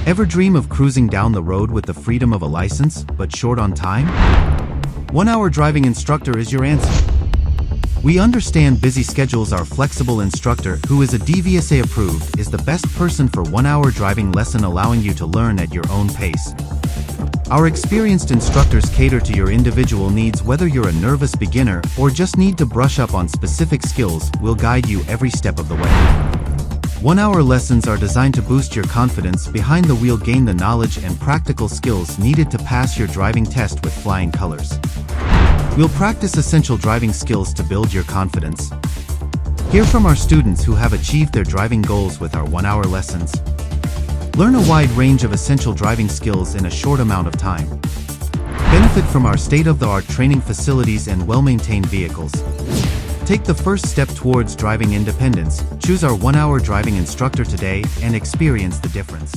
Ever dream of cruising down the road with the freedom of a license, but short on time? 1 Hour Driving Instructor is your answer. We understand busy schedules. Our flexible instructor, who is a DVSA approved, is the best person for 1 hour driving lesson, allowing you to learn at your own pace. Our experienced instructors cater to your individual needs. Whether you're a nervous beginner or just need to brush up on specific skills, we'll guide you every step of the way. 1 hour lessons are designed to boost your confidence behind the wheel. Gain the knowledge and practical skills needed to pass your driving test with flying colors. We'll practice essential driving skills to build your confidence. Hear from our students who have achieved their driving goals with our 1 hour lessons. Learn a wide range of essential driving skills in a short amount of time. Benefit from our state-of-the-art training facilities and well-maintained vehicles. Take the first step towards driving independence. Choose our 1 hour driving instructor today and experience the difference.